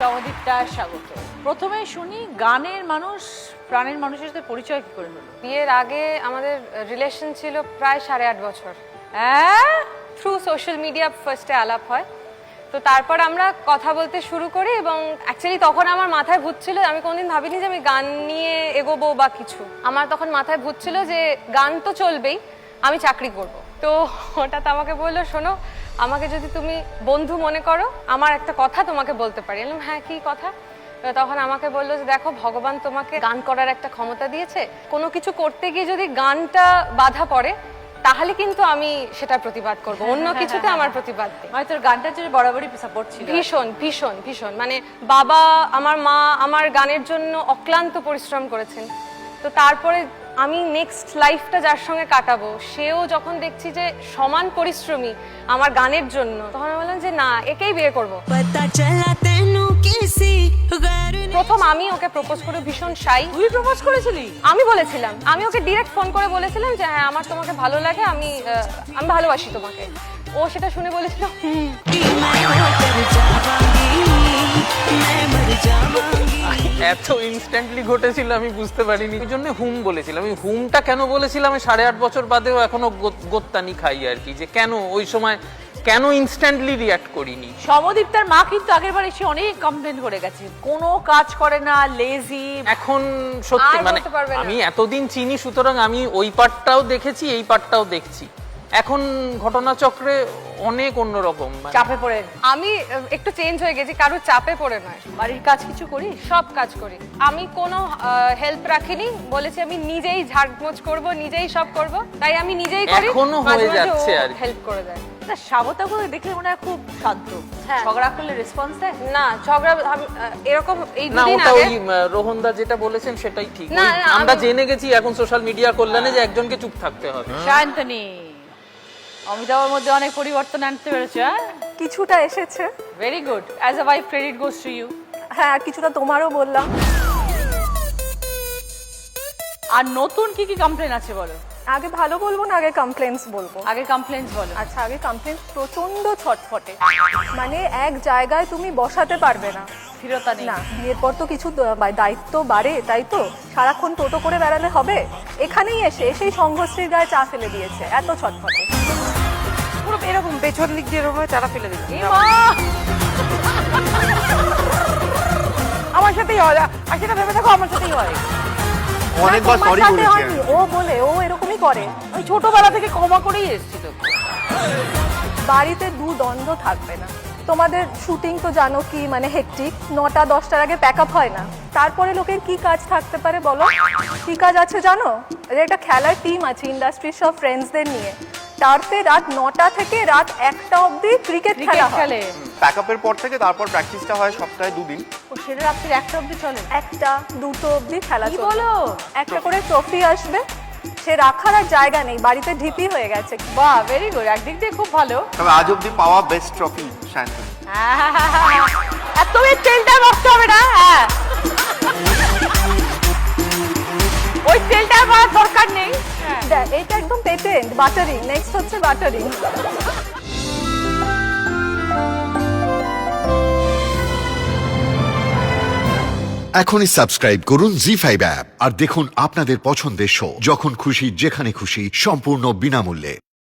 নবদ্বীপটা স্বাগত। প্রথমে শুনি গানের মানুষ প্রাণের মানুষের সাথে পরিচয় কি করে হলো? বিয়ের আগে আমাদের রিলেশন ছিল প্রায় 8.5 বছর। থ্রু সোশ্যাল মিডিয়া ফার্স্টে আলাপ হয়, তো তারপর আমরা কথা বলতে শুরু করি এবং অ্যাকচুয়ালি তখন আমার মাথায় ভূত ছিল, আমি কোনদিন ভাবিনি যে আমি গান নিয়ে এগোবো বা কিছু। আমার তখন মাথায় ভূত ছিল যে গান তো চলবেই, আমি চাকরি করব। তো হঠাৎ আমাকে বললো, শোনো, আমাকে যদি তুমি বন্ধু মনে করো, আমার একটা কথা তোমাকে বলতে পারি। বললাম, হ্যাঁ, কি কথা? তখন আমাকে বললো যে দেখো, ভগবান তোমাকে গান করার একটা ক্ষমতা দিয়েছে, কোনো কিছু করতে গিয়ে যদি গানটা বাধা পড়ে তাহলে কিন্তু আমি সেটার প্রতিবাদ করবো, অন্য কিছুতে আমার প্রতিবাদ নেই। মানে তোর গানটার জন্য বরাবরই সাপোর্ট ছিল? ভীষণ ভীষণ ভীষণ, মানে বাবা, আমার মা আমার গানের জন্য অক্লান্ত পরিশ্রম করেছেন। তো তারপরে আমি নেক্সট লাইফটা যার সঙ্গে কাটাবো, সেও যখন দেখছি যে সমান পরিশ্রমী আমার গানের জন্য, তখন আমি বললাম যে না, একেই বিয়ে করবো। প্রথম আমি ওকে প্রপোজ করে, ভীষণ শাই। তুই প্রপোজ করেছিলি? আমি বলেছিলাম, আমি ওকে ডিরেক্ট ফোন করে বলেছিলাম যে হ্যাঁ, আমার তোমাকে ভালো লাগে, আমি ভালোবাসি তোমাকে। ও সেটা শুনে বলেছিল এত ইনস্ট্যান্টলি ঘটেছিল আমি বুঝতে পারিনি, ওই জন্য হুম বলেছিলাম। আমি হুমটা কেন বলেছিলাম 8.5 বছর বাদেও এখনো গোত্তানি খাই আর কি, যে কেন ওই সময় কেন ইনস্ট্যান্টলি রিয়াক্ট করিনি। সমদীপ্তার মা কিন্তু আগের বার এসে অনেক কমপ্লেন করে গেছে, কোনো কাজ করে না, লেজি। এখন সত্যি আর মানে বলতে পারবে না। আমি এতদিন চিনি, সুতরাং আমি ওই পার্টটাও দেখেছি, এই পার্টটাও দেখছি। এখন ঘটনাচক্রে অনেক অন্যরকম, চাপে পড়ে। আমি একটু চেঞ্জ হয়ে গেছি, কারো চাপে পড়ে নয়। বাড়ির কাজ কিছু করিস? সব কাজ করি, আমি কোনো হেল্প রাখিনি, বলেছি আমি নিজেই ঝাড়মোছ করব, নিজেই সব করব, তাই আমি নিজেই করি। এখনো হয়ে যাচ্ছে আর হেল্প করে দেয়। না, স্বাগতাকে দেখলে মনে হয় খুব শান্ত। হ্যাঁ। ঝগড়া করলে রেসপন্স দেয় না, ঝগড়া এরকম এই না, দুদিন ওটা আগে ওই রোহনদা যেটা বলেছেন সেটাই ঠিক। না, ওই না, আমরা আমি- জেনে গেছি এখন সোশ্যাল মিডিয়ার কল্যাণে যে একজনকে চুপ থাকতে হবে। শান্তনি, অমিতাভের মধ্যে অনেক পরিবর্তন আনতে পেরেছে। কিছুটা এসেছে। Very good. As a wife, credit goes to you. হ্যাঁ, আর কিছুটা তোমারও বললাম। আর নতুন কি কি কমপ্লেন আছে বলো? আগে ভালো বলবো না আগে কমপ্লেন্টস বলবো? আগে কমপ্লেন্স বলো। আচ্ছা, আগে কমপ্লেন্টস প্রচন্ড ছটফটে, মানে এক জায়গায় তুমি বসাতে পারবে না। স্থিরতা নেই। না, বিয়ের পর তো কিছু দায়িত্ব বাড়ে, তাই তো সারাক্ষণ টোটো করে বেড়ালে হবে? এখানেই এসেই সংঘশ্রীর গায়ে চা ফেলে দিয়েছে, এত ছটফটে। পুরো এরকম পেছন দিক দিয়ে এরকম চারা ফেলে দিল। এ মা! আমার সাথেই হয়, আর সেটা ভেবে দেখো আমার সাথেই হয়। অনেকবার তোমার সরি সাথে বলেছি হয়নি, ও বলে ও এরকমই করে। ওই ছোটবেলা থেকে ক্ষমা করেই এসেছিল। বাড়িতে দ্বন্দ্ব থাকবে না। তোমাদের শুটিং তো জানো কি মানে হেকটিক, 9টা 10টার আগে প্যাক আপ হয় না। তারপরে লোকের কি কাজ থাকতে পারে বলো? কি কাজ আছে জানো? একটা খেলার টিম আছে ইন্ডাস্ট্রির সব ফ্রেন্ডসদের নিয়ে, তারপরে রাত 9টা থেকে রাত 1টা অবধি ক্রিকেট খেলা খেলে। প্যাকআপের পর থেকে তারপর প্র্যাকটিসটা হয় সপ্তাহে 2 দিন। ও সেটা রাত্রি 1টা অবধি চলে? 1টা 2টো অবধি খেলা কি চলবে। বলো? একটা করে ট্রফি আসবে, সে রাখার আর জায়গা নেই, বাড়িতে ঢিপি হয়ে গেছে। বাহ, ভেরি গুড। একদিক দিয়ে খুব ভালো। তবে আজ অব্দি পাওয়া বেস্ট ট্রফি শান্তনু। আর তুমি তেলটা নষ্ট হবে না। হ্যাঁ, ওই তেলটা করার দরকার নেই। এটা একদম পেটেন্ট। বাটারিং, নেক্সট হচ্ছে বাটারিং। এখনই সাবস্ক্রাইব করুন জি5 অ্যাপ আর দেখুন আপনাদের পছন্দের শো যখন খুশি যেখানে খুশি সম্পূর্ণ বিনামূল্যে।